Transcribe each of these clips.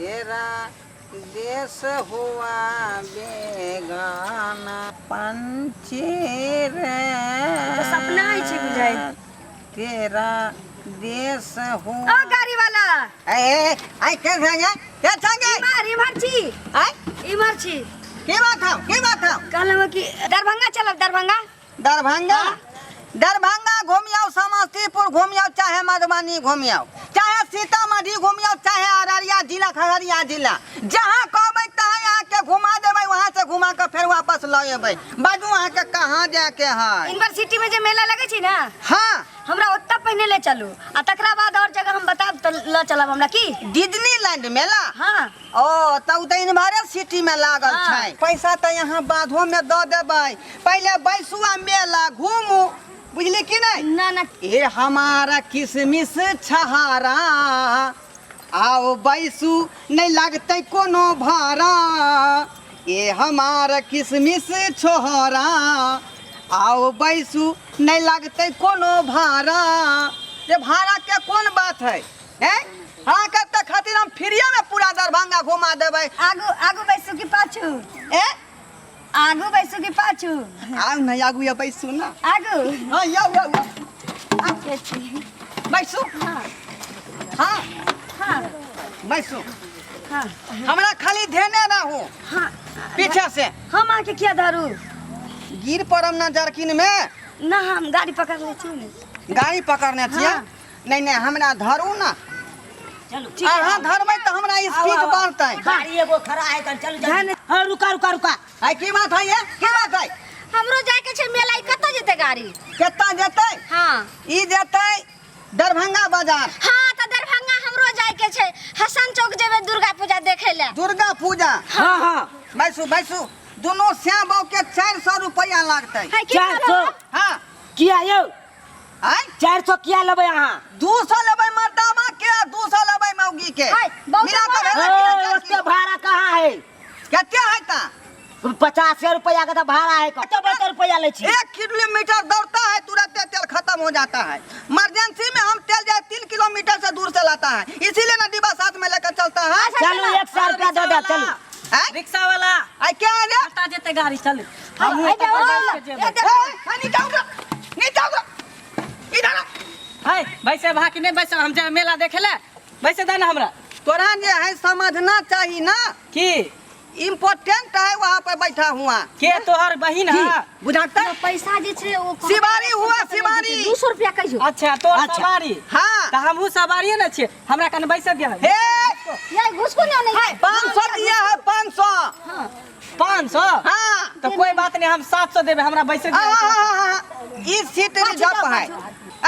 तेरा देश हुआ बेगाना पंछी रे सपना है छी बुझाई तेरा देश हुआ ओ गाड़ी वाला ए आई के संगे के संगे इमर छी आई इमर छी के बात है कहलम कि दरभंगा चलब दरभंगा दरभंगा घूमियो समस्तीपुर घूमियो चाहे मधुबनी घूमियो चाहे सीतामढ़ी घूमियो चाहे अररिया जिला खगड़िया जिला जहाँ कहबै तहाँ आके घुमा देबै वहाँ से घुमा के फिर वापस ल एबै बाजू अहाँ के कहाँ जाके है यूनिवर्सिटी में जे मेला लगे छी ना हाँ हमरा ओत्ता पहले ले चलू आ तकरा बाद और जगह हम बताब त ल चलब हमरा की डिज्नीलैंड मेला हां ओ तब तो यूनिवर्सिटी में लागल हाँ। छै पैसा तो यहाँ बाधो में द देबै पहले बैसुआ मेला घूमू बुझली कि नहीं ना ना ये हमारा किसमिस छहारा आओ बैसू नहीं लगते कोनो भाड़ा ये हमारा किसमिस छोहरा आओ बैसू नहीं लगते कोनो भाड़ा ये भाड़ा के कौन बात है हाँ करते खातिर हम फ्रीए में पूरा दरभंगा घुमा देबै आगू आगू बैसू की पाछू ए आगू बैसू की पाछू आग नहीं आगू या बैसू ना आगू हाँ या आगे छी बैसू हां हाँ हां बैसू हां हमरा खाली ध्याने ना हो हां पीछे से हम आके क्या धरू गिर पड़म ना जरकिन में ना हम गाड़ी पकड़ ले छी ने गाड़ी पकड़ने छियै हाँ। नहीं हमरा धरू ना चलो ठीक अहाँ धरबै तो हमरा स्पीड बढ़तै गाड़ी एगो खड़ा है त चल जा हां रुका आई की बात है ये की बात है हमरो जाय के छै मेला ई कत्ता जेते गाड़ी केतना जेतै हां ई जेतै दरभंगा बाजार हां त दरभंगा हमरो जाय के छै हसन चौक जेबे दुर्गा पूजा देखे ले दुर्गा पूजा हाँ बैसू दोनों श्याम बाबू के 400 रुपया लागतै 400 हाँ किया यौ आई 400 किया लेबै अहाँ 200 लेबै मर्दामा के 200 लेबै मौगी के हाय, बहुत मिला के बड़ा भेलै उसके भाड़ा कहाँ है कते है ता 50 रुपया का तो भाड़ा है कत रुपया ले छी 1 किलोमीटर दौड़ता है तुरंत तेल खत्म हो जाता है इमरजेंसी में हम तेल जाए 3 किलोमीटर से दूर से लाता है इसीलिए ना डिब्बा साथ में लेकर चलता है चलो 100 रुपया दे दे चलो रिक्शा वाला आई क्या आ गया हटा जेते गाड़ी चल हम नीचे इधर हाय वैसे भाग नहीं वैसे हम जा मेला देखे ले वैसे देना हमरा तोरा जे है समझना चाहिए ना की इम्पोर्टेंट है वहाँ पर बैठा हुआ के तोहर बहिन है बुझाता पैसा जे छै ओ शिवारी हुआ शिवारी 200 रुपया कहियो अच्छा तो सवारी हाँ त हमहू सवारी न छे हमरा कने बैसे दिया हे या घुसको नहीं है 500 दिया है 500 हां 500 हाँ तो कोई बात नहीं हम 700 देबे हमरा बैसे दिया इस सीट रिजर्व है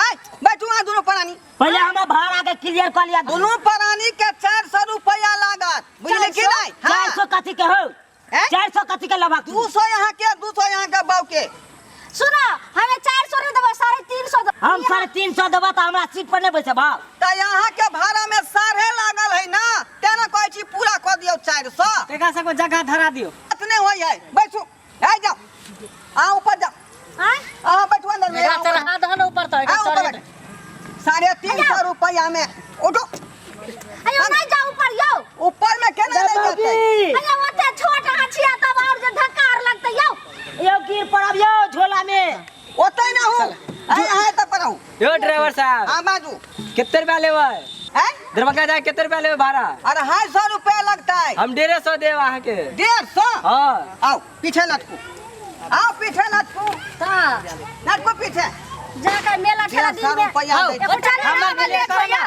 आई बैठू आ दोनों प्राणी पहले हमरा भाड़ा के क्लियर कर लिया दोनों प्राणी के 400 रुपया लागत बुझले कि नहीं 400 कथी के हो 400 कथी के लबा 200 यहाँ के 200 यहाँ के बाव के सुनो हमें 400 नहीं देबो 350 देबो हम 350 देबो त हमरा सीट पर नहीं बैसे भाव त यहाँ के भाड़ा में साढ़े लागल है ना तेना कहै छी पूरा कर दियो 400 तेका से को जगह धरा दियो इतने होई है बैठो आ जाओ आ ऊपर जाओ हां आ बैठो अंदर में मेरा चढ़ा दहन ऊपर तो आ ऊपर बैठ 350 रुपया में उठो अयो नहीं जा ऊपर यो ऊपर में केना ले जाते अयो ओते छोट हाछिया तब और जे धक्कार लगते यो गिर पड़ब यो झोला में ओते ना हूं आई आए त पराऊ यो ड्राइवर साहब आ बाजू कितने रुपया लेबै हैं दरभंगा जाए कितने रुपया लेबै भाड़ा 250 रुपया लगता है हम 150 देब अहाँ के 150 हां आओ पीछे लटको आओ पीछे लटको हां लटको पीछे जाकर मेला ठेला दिन में रुपया दे हमर ले करिया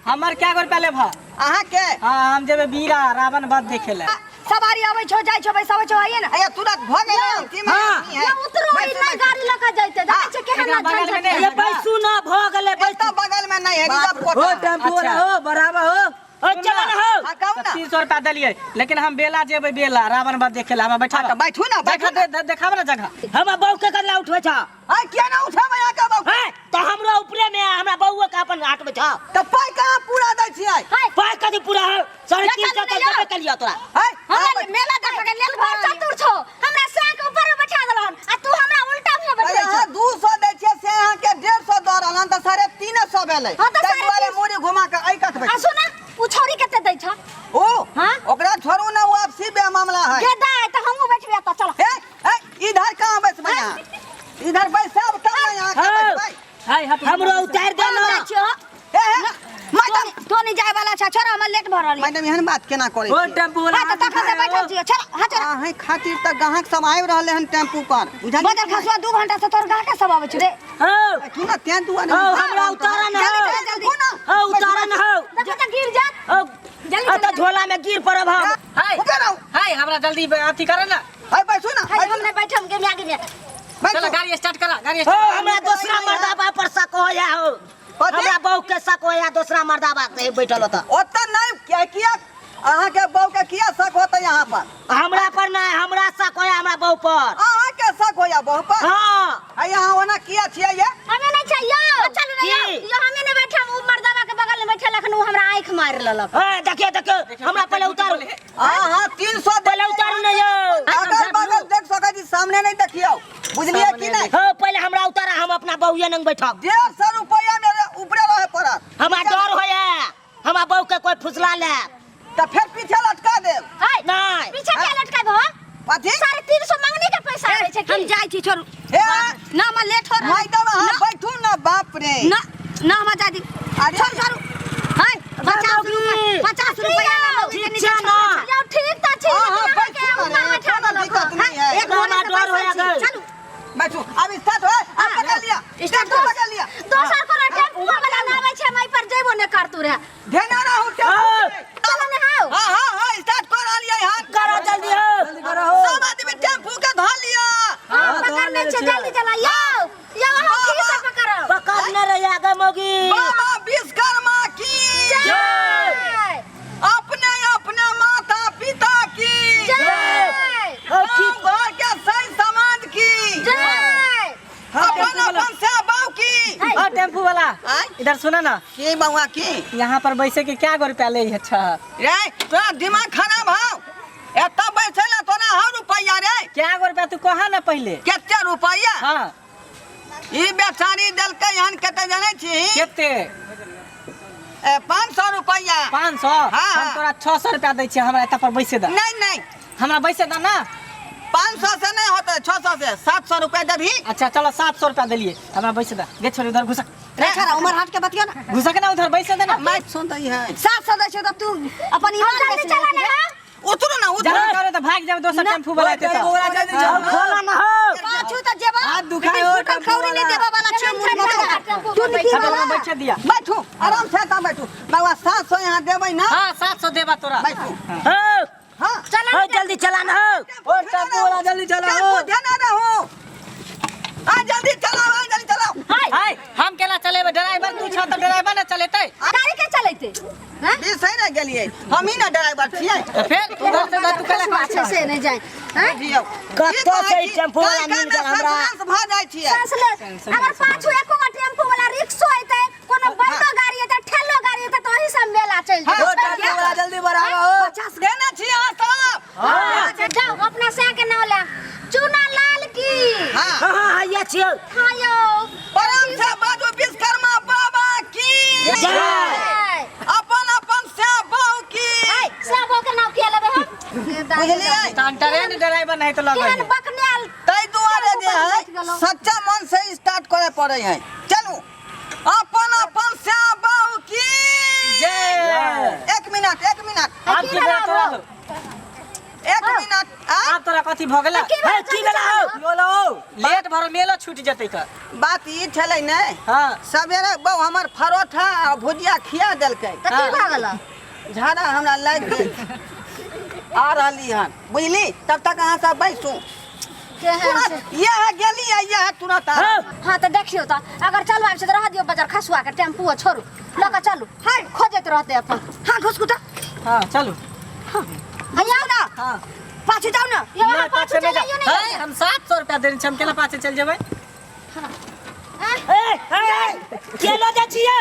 हमर क्या रुपया लेब अहाँ के हां हम जेबे बीरा रावण वध देखे ले सवारी आवे छो जाय छो बैसावे छो आइए ना अरे तुरंत भ गेल की में हाँ। या उतरो ई नहीं गाड़ी लेकर जाइते देखे छे केहन ना बगल में चल नहीं बैसू ना भ गेले बैठो बगल में नहीं है रिजर्व कोटा हो टेम्पो वाला हो बराबर हो ओ चल ना हो हां कहू ना 300 रुपया दलिए लेकिन हम बेला जेबे बेला रावण वध देखे ले हम बैठा तो बैठू ना बैठो देखा देखाब ना जगह हम बहू के करला उठवे छ आ क्या ना उठावे या का बाबू है तो हमरो ऊपरे में हमरा बहू के अपन हाथ में छ तो पाई कहां पूरा दै छी आई पाय कदी पूरा हो 350 के देबे के लिया तोरा है हमरा मेला देख के लेल भर चतुर छो हमरा साक ऊपर बैठा देलन आ तू हमरा उल्टा में बैठै अरे 200 दै छै से अहाँ के 150 द रहलन त 350 भेलै हाँ, तो ताहि दुआरे मुड़ी घुमा के आई कत आ बैठ सुना उ छोरी कते दै छ ओ खातिर हमरो उतार दे ना मैडम तो नहीं जाए वाला छ छोरा हम लेट भ रहली मैडम एहन बात केना करे ओ टेम्पू वाला हां त तखन से बैठल छियै चल हां चल आहे खातिर त ग्राहक सब आबि रहले हन टेम्पू पर बुझा बदल खसवा 2 घंटा से तोर गाके सब आबै छ रे हो तू ना तें दुआ हो हमरा उतारा ना जल्दी हो उतारा ना हो देखो त गिर जा हो जल्दी आ त झोला में गिर पड़ब हम हाय उबे रहो हाय हमरा जल्दी अथी करे ना हाय बैठो ना हाय हम नहीं बैठम के आगे ने चलो गाड़ी स्टार्ट करा गाड़ी हो स्टार्ट हमरा दूसरा मर्दाबा पर शक होया हो हमरा बहू के शक होया दूसरा मर्दाबा पे बैठल होता ओत नहीं क्या किया अहाँ के बहू के किया शक होता यहाँ पर हमरा पर ना हमरा शक होया हमरा बहू पर अहाँ के शक होया बहू पर हां आ यहाँ होना किया छिए ये हमें नहीं चाहिए चल रे की? यो हमें नहीं बैठम उ मर्दावा के बगल में बैठे लखन उ हमरा आंख मार ललक ए देखिए हमरा पहले उतारो हाँ 300 पहले उतारो ना यो अगल बगल देख सका जी सामने नहीं देखियो बुझलिए कि नहीं हो पहले हमरा उतारा हम अपना बहूए नंग बैठब 150 रुपया मेरे ऊपरे रहे पड़त हमरा डर होया हमरा बहू के कोई फुसला ले तो फिर पीछे लटका दे हाय नहीं पीछे के लटका भो पाथी 350 मांगने के पैसा आवे छै हम जाई छी छोरू हे ना हम लेट हो मैडम हाँ बैठू ना बाप रे ना ना हम जा दी अरे छोरू छोरू हाय 50 रुपया ले लो ठीक छै ना जाओ ठीक ता छी हाँ, हाँ, बैठू ना रे, कोई दिक्कत नहीं है। एक हमरा डर होया गई चलो बैठू अब स्टार्ट हो आप पकड़ लिया स्टार्ट तो पकड़ लिया दोसर को टेम्पू वाला ना आवे छै मैं पर जइबो ने कर तू रे ध्यान ना हो चलो ने हाउ हाँ हाँ हाँ स्टार्ट कर लिया यहाँ करो जल्दी हो सब आदमी टेम्पू का धो लिया पकड़ने छै जल्दी चला यो यो हम ठीक से पकड़ो पकड़ने रहिया गे मोगी बाबा विश्वकर्मा की जय अपने अपने माता पिता की जय हो गाँव ठीक घर के सही समाज की जय अपन अपन से बाव की ओ टेम्पू वाला आय? इधर सुना ना की बउआ की यहाँ पर बैसे के क्या गो रुपया ले अच्छा रे तोरा दिमाग खराब हौ एता बैठे ला तोरा हौ रुपया रे क्या गो रुपया तू कहा ना पहले केते रुपया हाँ ई बेचारी देलकै हन केते जानै छी केते 500 रुपया 500 हाँ। हम तोरा 600 रुपया दै छियै हमरा एता पर बैसे दा नहीं नहीं हमरा बैसे दा ना 500 से नहीं होता 600 से 700 रुपया देबी अच्छा चलो 700 रुपया दिलिए हमरा बैसे दा गे छोड़ उधर घुसक रे छोरा उमर हट के बतियो ना घुसक ना उधर बैसे दे ना मैं सुन रही है 700 दे छै त तू अपन ईमान के चला ना उतरो ना उतरो जल्दी करे तो भाग जाओ दोसर टेम्पू वाला एते तो खोला ना हो पाछू त जेबा हाथ दुखाए हो टेम्पू खौरी नहीं देबा वाला छै तू निकी हमरा वाला बैठे दिया बैठू आराम से ता बैठू बाबा 700 यहाँ देबै ना हाँ 700 देबा तोरा बैठू हो हाँ हो जल्दी चला ना हो ओ टेम्पू वाला जल्दी चलाओ टेम्पू ध्यान रहो आ जल्दी चलाओ आ जल्दी चलाओ हाय हम केला चलेबे ड्राइवर तू छ त ड्राइवर ना चलेतै गाड़ी के चलैते हैं बी सही ना गेलिए हम ही ना ड्राइवर छियै तो फिर उधर से तू केला पाछे से नहीं जाए हैं जियो कत्तो से ई टेम्पू वाला मिल गेल हमरा भ जाइ छियै सांस ले अगर पाछू एको गो टेम्पू वाला रिक्शो आइते कोनो बड़का गाड़ी आइते ठेलो गाड़ी आइते तो ओही सब मेला चल हाँ, जाए टेम्पू वाला जल्दी बढ़ाओ 50 देना छियै अहाँ सब हां जाओ अपना से के नाम ले चूना लाल की हाँ हां हां ये छियो हां यो परम से बाजू विश्वकर्मा बाबा की जय अपन अपन से बहु की ए सब के नाम के लेबे हम बुझलिए तान ट्रेन ड्राइवर नहीं तो लगे केहन बकनेल तै दुआरे जे है सच्चा मन से स्टार्ट करे पड़े है चलू अपन अपन से बहु की जय 1 मिनट आप की बेरा तोरा लो 1 मिनट आ आप तोरा कथी भ गेला हे की गेला हो लो लेट भरो मेलो छूट जतै का बात ई छलै नै हां सवेरे बहु हमर परोठा आ भुजिया खिया देलकै त की भ गेल झाड़ा हमरा लाग गेल आ रहली हन बुझली तब तक अहाँ सब बैसू केहन से ये गेली है ये तुरंत आ हां त देखियो त अगर चलबा से रह दियो बाजार खसुआ के टेम्पू छोड़ू लका चलू हाय खोजत रहते अपन हां घुसकुटा हां चलो भैया ना हां पाछे जाओ ना ये वहां पाछे में चलाइयो हाय नहीं हम 700 रुपया देन हम केला पाछे चल जेबै ए ए केलो दे छियै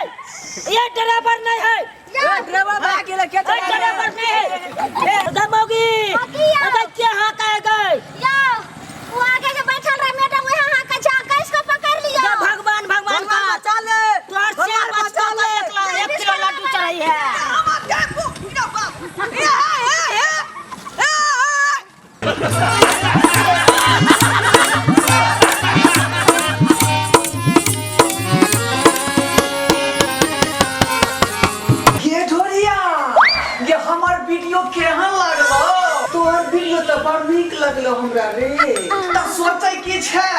ये ड्राइवर नहीं है ड्राइवर भाग गेले के ए ड्राइवर नहीं है ए दमोगी अबे क्या हां कहे गए या वो आगे जो बैठल रहा मैडम वहां हां का जा कैसे पकड़ लिया भगवान भगवान का चले तोर से बच्चा ले 1 किलो लड्डू चढ़ाई है नीक लगलो हमरा रे। त सोचै की छै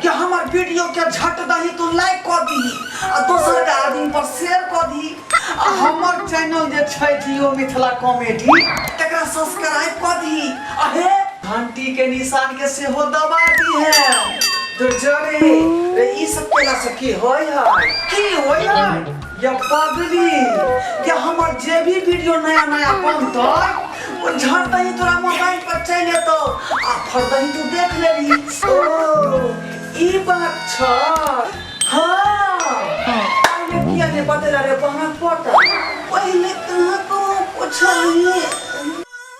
कि हमर वीडियो के झट दही तू लाइक क दी आ दोसर के आदमी पर शेयर क दी आ हमर चैनल जे छै जियो मिथिला कॉमेडी तकरा सब्सक्राइब क दी आ हे घंटी के निशान के सेहो दबा दी है। तो जरे रे ई सब केला से की होय है की होय है या पगली या हमर जे भी वीडियो नया नया बनतै वो झट दही तोरा मोबाइल पर चल एतो आ फर दही तू देख लेबी। ओ ई बात छ। हां आगे किया ने बतेला रे बहन पता पहले कहां को पूछलिए